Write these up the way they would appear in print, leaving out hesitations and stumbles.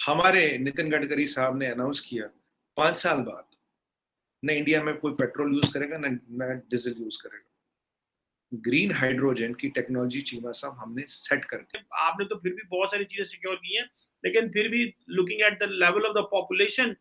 हमारे नितिन गडकरी साहब ने अनाउंस किया 5 साल बाद न इंडिया में कोई पेट्रोल यूज करेगा न डीजल यूज करेगा। ग्रीन हाइड्रोजन की टेक्नोलॉजी चीमा साहब हमने सेट कर दी। आपने तो फिर भी बहुत सारी चीजें सिक्योर की हैं, लेकिन फिर भी looking at the level of the population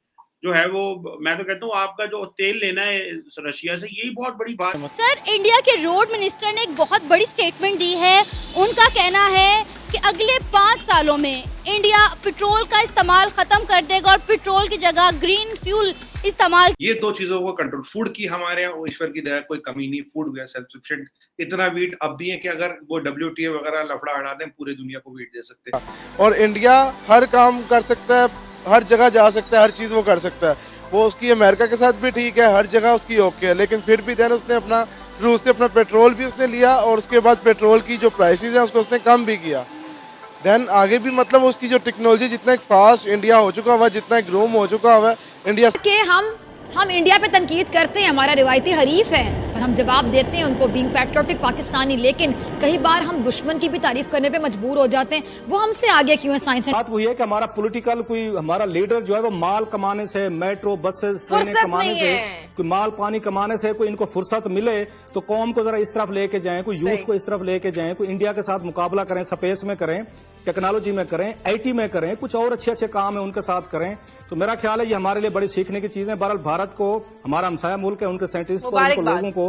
जो है वो, मैं तो कहता हूँ आपका जो तेल लेना है रशिया से, यही बहुत बड़ी बात है। सर, इंडिया के रोड मिनिस्टर ने एक बहुत बड़ी स्टेटमेंट दी है। उनका कहना है कि अगले 5 सालों में इंडिया पेट्रोल का इस्तेमाल खत्म कर देगा और पेट्रोल की जगह ग्रीन फ्यूल इस्तेमाल। ये दो चीजों को कंट्रोल। फूड की हमारे यहाँ ईश्वर की दया कोई कमी नहीं, food we are self sufficient. इतना वीट अब भी है कि अगर वो WTA वगैरह लफड़ा अड़ा दें पूरी दुनिया को वीट दे सकते हैं। और इंडिया हर काम कर सकता है, हर जगह जा सकता है, हर चीज़ वो कर सकता है। वो उसकी अमेरिका के साथ भी ठीक है, हर जगह उसकी ओके है, लेकिन फिर भी देन उसने अपना रूस से अपना पेट्रोल भी उसने लिया और उसके बाद पेट्रोल की जो प्राइसेस हैं उसको उसने कम भी किया। देन आगे भी मतलब उसकी जो टेक्नोलॉजी जितना एक फास्ट इंडिया हो चुका हुआ, जितना एक ग्रोम हो चुका हुआ इंडिया के हम इंडिया पे तनकीद करते हैं, हमारा रिवायती हरीफ है और हम जवाब देते हैं उनको बीइंग पैट्रियोटिक पाकिस्तानी, लेकिन कई बार हम दुश्मन की भी तारीफ करने पे मजबूर हो जाते हैं। वो हमसे आगे क्यों है साइंस? बात वही है कि हमारा पॉलिटिकल कोई हमारा लीडर जो है वो माल कमाने से, मेट्रो बसेस ट्रेनें कमाने से, कोई माल पानी कमाने से कोई इनको फुर्सत मिले तो कौम को जरा इस तरफ लेके जाएं, कोई यूथ को इस तरफ लेके जाएं, कोई इंडिया के साथ मुकाबला करें, स्पेस में करें, टेक्नोलॉजी में करें, IT में करें, कुछ और अच्छे अच्छे काम है उनके साथ करें। तो मेरा ख्याल है ये हमारे लिए बड़ी सीखने की चीज है। बहरहाल भारत को, हमारा हमसाया मुल्क है, उनके साइंटिस्ट को, उनको लोगों को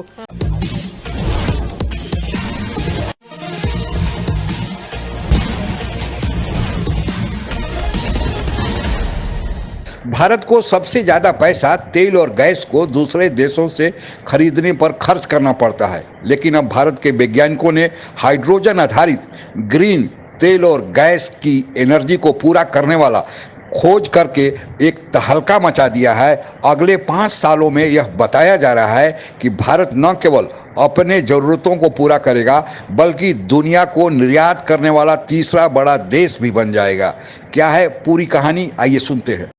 भारत को सबसे ज़्यादा पैसा तेल और गैस को दूसरे देशों से खरीदने पर खर्च करना पड़ता है, लेकिन अब भारत के वैज्ञानिकों ने हाइड्रोजन आधारित ग्रीन तेल और गैस की एनर्जी को पूरा करने वाला खोज करके एक तहलका मचा दिया है। अगले 5 सालों में यह बताया जा रहा है कि भारत न केवल अपने ज़रूरतों को पूरा करेगा बल्कि दुनिया को निर्यात करने वाला तीसरा बड़ा देश भी बन जाएगा। क्या है पूरी कहानी, आइए सुनते हैं।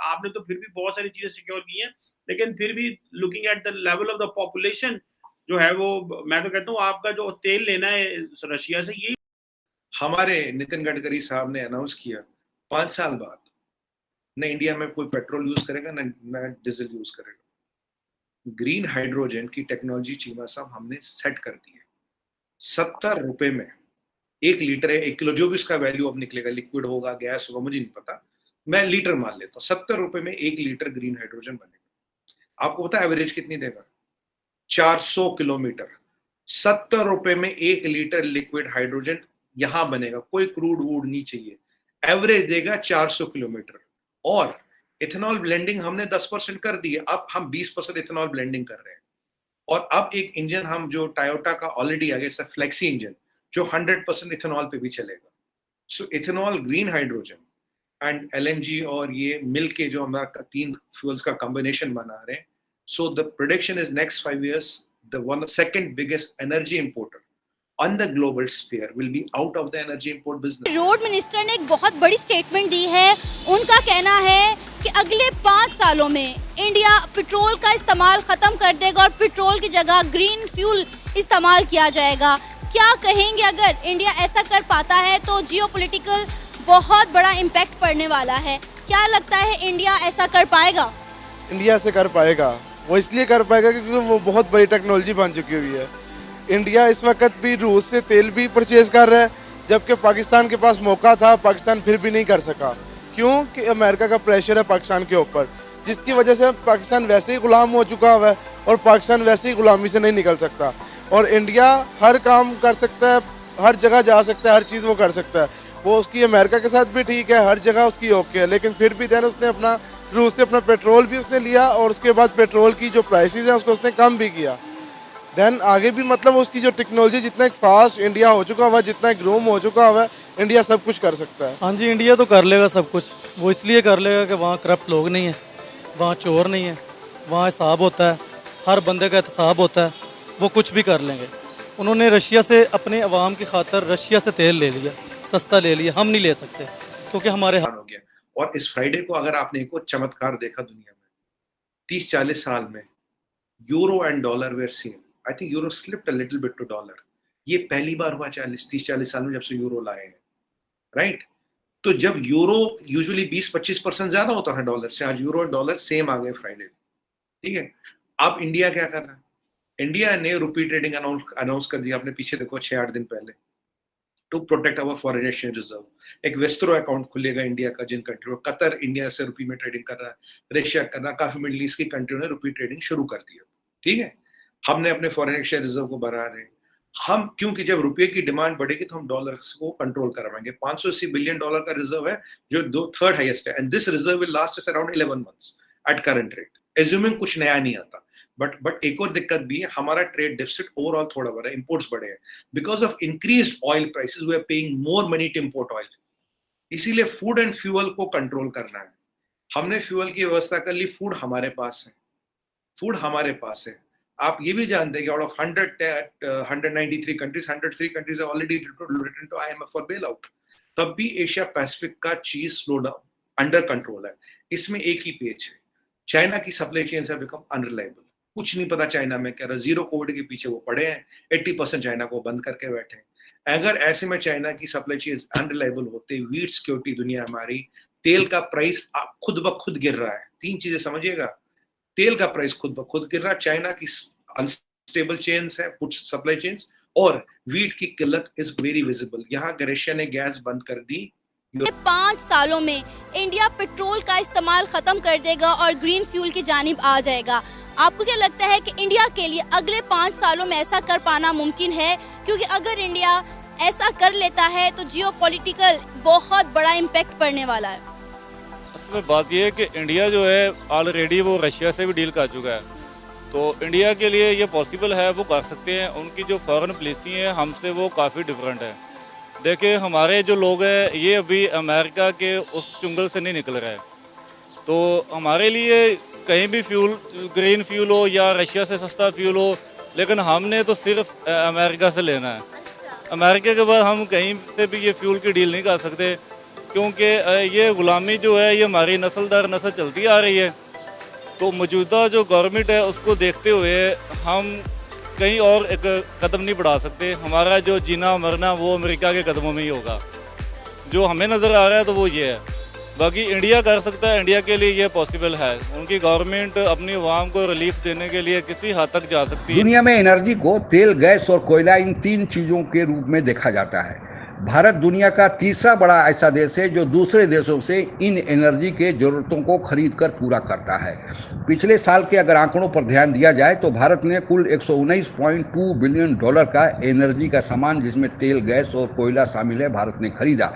आपने तो फिर भी बहुत सारी चीजें सिक्योर की हैं, लेकिन फिर भी looking at the level of the population जो है वो, मैं तो कहता हूँ आपका जो तेल लेना है रशिया से, यही हमारे नितिन गडकरी साहब ने अनाउंस किया 5 साल बाद न इंडिया में कोई पेट्रोल यूज करेगा न डीजल यूज करेगा। ग्रीन हाइड्रोजन की टेक्नोलॉजी चीमा साहब हमने सेट कर दी है। 70 रुपए में 1 लीटर है, 1 किलो, जो भी उसका वैल्यू अब निकलेगा, लिक्विड होगा गैस होगा मुझे नहीं पता, मैं लीटर मान लेता हूँ। 70 रुपए में 1 लीटर ग्रीन हाइड्रोजन बनेगा। आपको पता है एवरेज कितनी देगा? 400 किलोमीटर। 70 रुपए में 1 लीटर लिक्विड हाइड्रोजन यहां बनेगा, कोई क्रूड वूड नहीं चाहिए। एवरेज देगा 400 किलोमीटर। और इथेनॉल ब्लेंडिंग हमने 10% कर दी है, अब हम 20% इथेनॉल ब्लेंडिंग कर रहे हैं। और अब एक इंजन हम जो टोयोटा का ऑलरेडी आ गया, फ्लेक्सी इंजन, जो 100% इथेनॉल पे भी चलेगा। So ethanol, green hydrogen and LNG और ये मिल के जो हमारा 3 फ्यूल्स का कॉम्बिनेशन बना रहे हैं। So the prediction is next 5 years the second biggest energy importer on the global sphere will be out of the energy import business. Road minister ने एक बहुत बड़ी स्टेटमेंट दी है। उनका कहना है कि अगले 5 सालों में इंडिया पेट्रोल का इस्तेमाल खत्म कर देगा और पेट्रोल की जगह ग्रीन फ्यूल इस्तेमाल किया जाएगा। क्या कहेंगे, अगर इंडिया ऐसा कर पाता है तो जियोपॉलिटिकल बहुत बड़ा इम्पैक्ट पड़ने वाला है। क्या लगता है इंडिया ऐसा कर पाएगा? इंडिया से कर पाएगा, वो इसलिए कर पाएगा क्योंकि वो बहुत बड़ी टेक्नोलॉजी बन चुकी हुई है। इंडिया इस वक्त भी रूस से तेल भी परचेज कर रहा है, जबकि पाकिस्तान के पास मौका था, पाकिस्तान फिर भी नहीं कर सका। क्यों? कि अमेरिका का प्रेशर है पाकिस्तान के ऊपर, जिसकी वजह से पाकिस्तान वैसे ही गुलाम हो चुका हुआ है और पाकिस्तान वैसे ही गुलामी से नहीं निकल सकता। और इंडिया हर काम कर सकता है, हर जगह जा सकता है, हर चीज़ वो कर सकता है। वो उसकी अमेरिका के साथ भी ठीक है, हर जगह उसकी ओके है, लेकिन फिर भी देन उसने अपना रूस से अपना पेट्रोल भी उसने लिया और उसके बाद पेट्रोल की जो प्राइसेस हैं उसको उसने कम भी किया। देन आगे भी मतलब उसकी जो टेक्नोलॉजी जितना एक फास्ट इंडिया हो चुका हुआ, जितना एक ग्रोम हो चुका हुआ, इंडिया सब कुछ कर सकता है। हाँ जी, इंडिया तो कर लेगा सब कुछ। वो इसलिए कर लेगा कि वहाँ करप्ट लोग नहीं है, वहाँ चोर नहीं है, वहाँ हिसाब होता है, हर बंदे का एहतसाब होता है, वो कुछ भी कर लेंगे। उन्होंने रशिया से अपने अवाम की खातर रशिया से तेल ले लिया, सस्ता ले लिया, हम नहीं ले सकते क्योंकि हमारे हो गया। और इस फ्राइडे को अगर आपने एक और चमत्कार देखा दुनिया में, 30-40 साल में euro and dollar were same. I think euro slipped a little bit to dollar. ये पहली बार हुआ 30-40 साल में जब से यूरो लाए हैं, राइट? तो जब यूरो यूजुअली 20-25% ज्यादा होता है डॉलर से, आज यूरो और डॉलर सेम आ गए फ्राइडे, ठीक है। अब इंडिया क्या कर रहा है? इंडिया ने रुपी ट्रेडिंग अनाउंस कर दिया, आपने पीछे देखो 6-8 दिन पहले, to protect our foreign exchange reserve. एक वेस्ट्रो अकाउंट खुलेगा इंडिया का, जिन कंट्री में कतर इंडिया से रुपी में ट्रेडिंग कर रहा है, रशिया कर रहा है, काफी मिडिल ईस्ट की कंट्रियों ने रुपी ट्रेडिंग शुरू कर दिया, ठीक है। हमने अपने फॉरेन एक्सचेंज रिजर्व को बढ़ा रहे हैं हम, क्योंकि जब रुपये की डिमांड बढ़ेगी तो हम डॉलर्स को कंट्रोल करवाएंगे। $580 बिलियन का रिजर्व है, जो थर्ड हाईएस्ट है, and this reserve will last us around 11 months at current rate, assuming कुछ नया नहीं आता। बट एक और दिक्कत भी है, हमारा ट्रेड डेफिसिट ओवरऑल थोड़ा बढ़ा है, इंपोर्ट्स बढ़े हैं, because of increased oil prices we are paying more money to import oil. इसीलिए फूड एंड फ्यूल को कंट्रोल करना है। हमने फ्यूल की व्यवस्था कर ली, फूड हमारे पास है, फूड हमारे पास है। आप ये भी जानते हैं कि out of 193 countries, 103 countries already return to IMF for bailout. तब भी एशिया पैसिफिक का चीज स्लो डाउन अंडर कंट्रोल है। इसमें एक ही पेज है, चाइना की supply chain have become unreliable. कुछ नहीं पता चाइना में क्या रहा, जीरो कोविड के पीछे वो पड़े हैं, 80% चाइना को बंद करके बैठे हैं। अगर ऐसे में चाइना की सप्लाई चेन अनरिलायबल होते, वीट सिक्योरिटी दुनिया हमारी, तेल का प्राइस खुद ब खुद गिर रहा है। 3 चीजें समझिएगा, तेल का प्राइस खुद ब खुद गिर रहा है, चाइना की अनस्टेबल चेन्स है, फूड सप्लाई चेन्स, और वीट की किल्लत इज वेरी विजिबल। यहाँ रशिया ने गैस बंद कर दी। 5 सालों में इंडिया पेट्रोल का इस्तेमाल खत्म कर देगा और ग्रीन फ्यूल की जानिब आ जाएगा। आपको क्या लगता है कि इंडिया के लिए अगले 5 सालों में ऐसा कर पाना मुमकिन है? क्योंकि अगर इंडिया ऐसा कर लेता है तो जियोपॉलिटिकल बहुत बड़ा इम्पैक्ट पड़ने वाला है। असल में बात यह है कि इंडिया जो है ऑलरेडी वो रशिया से भी डील कर चुका है, तो इंडिया के लिए ये पॉसिबल है, वो कर सकते हैं। उनकी जो फॉरेन पॉलिसी है हमसे वो काफ़ी डिफरेंट है। देखिए हमारे जो लोग हैं ये अभी अमेरिका के उस चुंगल से नहीं निकल रहे, तो हमारे लिए कहीं भी फ्यूल, ग्रीन फ्यूल हो या रशिया से सस्ता फ्यूल हो, लेकिन हमने तो सिर्फ अमेरिका से लेना है। अमेरिका के बाद हम कहीं से भी ये फ्यूल की डील नहीं कर सकते, क्योंकि ये ग़ुलामी जो है ये हमारी नस्ल दर नस्ल चलती आ रही है। तो मौजूदा जो गवर्नमेंट है उसको देखते हुए हम कहीं और एक कदम नहीं बढ़ा सकते। हमारा जो जीना मरना वो अमेरिका के कदमों में ही होगा, जो हमें नज़र आ रहा है तो वो ये है। बाकी इंडिया कर सकता है, इंडिया के लिए ये पॉसिबल है। उनकी गवर्नमेंट अपनी अवाम को रिलीफ देने के लिए किसी हद तक जा सकती है। दुनिया में एनर्जी को तेल, गैस और कोयला, इन 3 चीज़ों के रूप में देखा जाता है। भारत दुनिया का तीसरा बड़ा ऐसा देश है जो दूसरे देशों से इन एनर्जी के ज़रूरतों को खरीद कर पूरा करता है। पिछले साल के अगर आंकड़ों पर ध्यान दिया जाए तो भारत ने कुल $119.2 बिलियन का एनर्जी का सामान, जिसमें तेल, गैस और कोयला शामिल है, भारत ने खरीदा।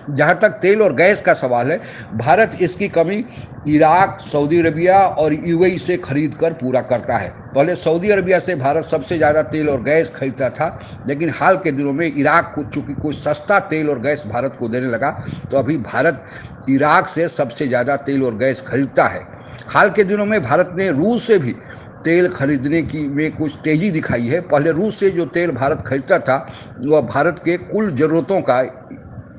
जहां तक तेल और गैस का सवाल है, भारत इसकी कमी इराक, सऊदी अरबिया और UAE से खरीद कर पूरा करता है। पहले सऊदी अरबिया से भारत सबसे ज़्यादा तेल और गैस खरीदता था, लेकिन हाल के दिनों में इराक को चूँकि कुछ सस्ता तेल और गैस भारत को देने लगा, तो अभी भारत इराक से सबसे ज़्यादा तेल और गैस खरीदता है। हाल के दिनों में भारत ने रूस से भी तेल खरीदने की में कुछ तेज़ी दिखाई है। पहले रूस से जो तेल भारत खरीदता था वह भारत के कुल ज़रूरतों का,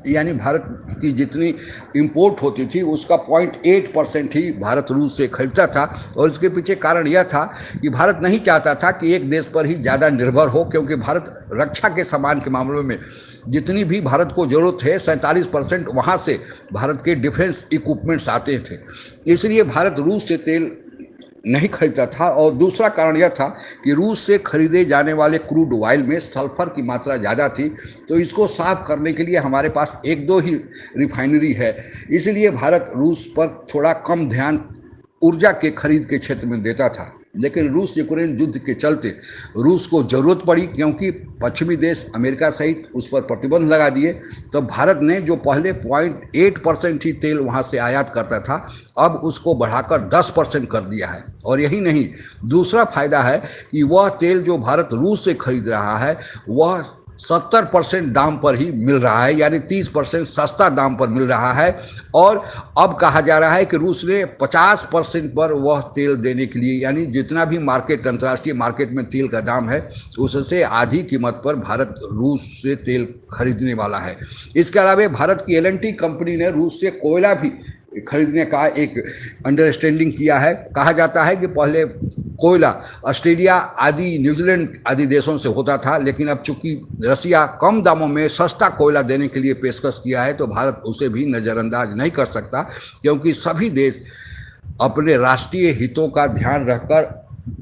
यानी भारत की जितनी इंपोर्ट होती थी उसका 0.8% ही भारत रूस से खरीदता था। और इसके पीछे कारण यह था कि भारत नहीं चाहता था कि एक देश पर ही ज़्यादा निर्भर हो, क्योंकि भारत रक्षा के सामान के मामलों में जितनी भी भारत को ज़रूरत है 47% वहाँ से भारत के डिफेंस इक्विपमेंट्स आते थे। इसलिए भारत रूस से तेल नहीं खरीदता था। और दूसरा कारण यह था कि रूस से खरीदे जाने वाले क्रूड ऑयल में सल्फर की मात्रा ज़्यादा थी, तो इसको साफ करने के लिए हमारे पास 1-2 ही रिफाइनरी है। इसलिए भारत रूस पर थोड़ा कम ध्यान ऊर्जा के खरीद के क्षेत्र में देता था। लेकिन रूस यूक्रेन युद्ध के चलते रूस को ज़रूरत पड़ी, क्योंकि पश्चिमी देश अमेरिका सहित उस पर प्रतिबंध लगा दिए। तो भारत ने जो पहले 0.8% ही तेल वहाँ से आयात करता था, अब उसको बढ़ाकर 10% कर दिया है। और यही नहीं, दूसरा फायदा है कि वह तेल जो भारत रूस से खरीद रहा है वह 70% दाम पर ही मिल रहा है, यानी 30% सस्ता दाम पर मिल रहा है। और अब कहा जा रहा है कि रूस ने 50% पर वह तेल देने के लिए, यानी जितना भी मार्केट, अंतर्राष्ट्रीय मार्केट में तेल का दाम है उससे आधी कीमत पर भारत रूस से तेल खरीदने वाला है। इसके अलावा भारत की L&T कंपनी ने रूस से कोयला भी खरीदने का एक अंडरस्टैंडिंग किया है। कहा जाता है कि पहले कोयला ऑस्ट्रेलिया आदि न्यूजीलैंड आदि देशों से होता था, लेकिन अब चूंकि रसिया कम दामों में सस्ता कोयला देने के लिए पेशकश किया है तो भारत उसे भी नज़रअंदाज नहीं कर सकता, क्योंकि सभी देश अपने राष्ट्रीय हितों का ध्यान रखकर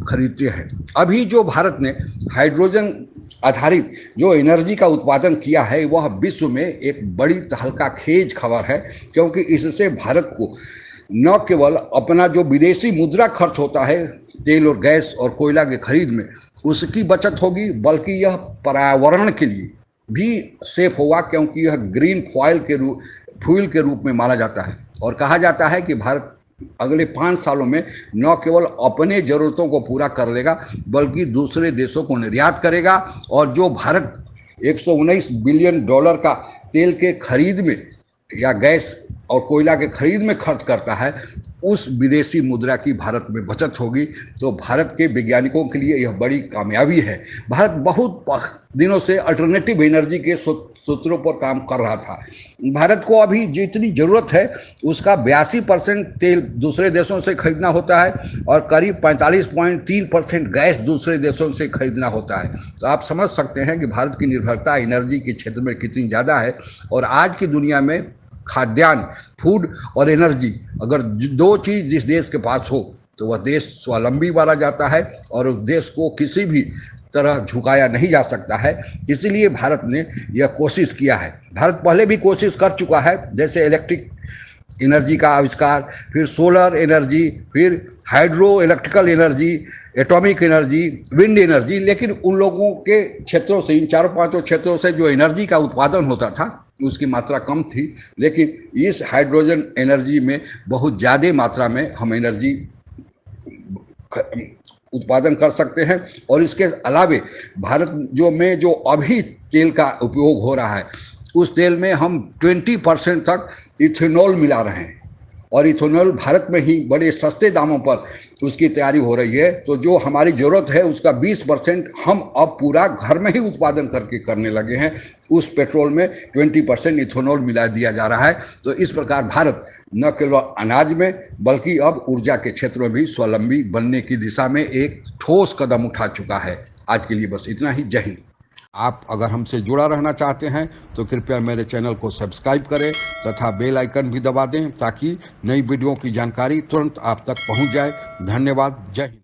खरीदते हैं। अभी जो भारत ने हाइड्रोजन आधारित जो एनर्जी का उत्पादन किया है वह विश्व में एक बड़ी तहलकाखेज खबर है, क्योंकि इससे भारत को न केवल अपना जो विदेशी मुद्रा खर्च होता है तेल और गैस और कोयला के खरीद में उसकी बचत होगी, बल्कि यह पर्यावरण के लिए भी सेफ होगा, क्योंकि यह ग्रीन फ्यूल के रूप में माना जाता है। और कहा जाता है कि भारत अगले 5 सालों में न केवल अपने ज़रूरतों को पूरा कर लेगा बल्कि दूसरे देशों को निर्यात करेगा। और जो भारत 119 बिलियन डॉलर का तेल के खरीद में या गैस और कोयला के खरीद में खर्च करता है, उस विदेशी मुद्रा की भारत में बचत होगी। तो भारत के वैज्ञानिकों के लिए यह बड़ी कामयाबी है। भारत बहुत दिनों से अल्टरनेटिव एनर्जी के सूत्रों पर काम कर रहा था। भारत को अभी जितनी ज़रूरत है उसका 82% तेल दूसरे देशों से खरीदना होता है और करीब 45.3% गैस दूसरे देशों से खरीदना होता है। तो आप समझ सकते हैं कि भारत की निर्भरता एनर्जी के क्षेत्र में कितनी ज़्यादा है। और आज की दुनिया में खाद्यान्न, फूड और एनर्जी, अगर 2 चीज़ जिस देश के पास हो तो वह देश स्वावलंबी माना जाता है और उस देश को किसी भी तरह झुकाया नहीं जा सकता है। इसीलिए भारत ने यह कोशिश किया है। भारत पहले भी कोशिश कर चुका है, जैसे इलेक्ट्रिक एनर्जी का आविष्कार, फिर सोलर एनर्जी, फिर hydro electrical energy, atomic energy, wind energy. लेकिन उन लोगों के क्षेत्रों से, इन 4-5 क्षेत्रों से जो एनर्जी का उत्पादन होता था उसकी मात्रा कम थी। लेकिन इस हाइड्रोजन एनर्जी में बहुत ज़्यादा मात्रा में हम एनर्जी उत्पादन कर सकते हैं। और इसके अलावे भारत जो अभी तेल का उपयोग हो रहा है उस तेल में हम 20% तक इथेनॉल मिला रहे हैं और इथेनॉल भारत में ही बड़े सस्ते दामों पर उसकी तैयारी हो रही है। तो जो हमारी ज़रूरत है उसका 20% हम अब पूरा घर में ही उत्पादन करने लगे हैं। उस पेट्रोल में 20% इथेनॉल मिला दिया जा रहा है। तो इस प्रकार भारत न केवल अनाज में बल्कि अब ऊर्जा के क्षेत्र में भी स्वावलंबी बनने की दिशा में एक ठोस कदम उठा चुका है। आज के लिए बस इतना ही। जय हिंद। आप अगर हमसे जुड़ा रहना चाहते हैं तो कृपया मेरे चैनल को सब्सक्राइब करें तथा बेल आइकन भी दबा दें ताकि नई वीडियो की जानकारी तुरंत आप तक पहुंच जाए। धन्यवाद। जय हिंद।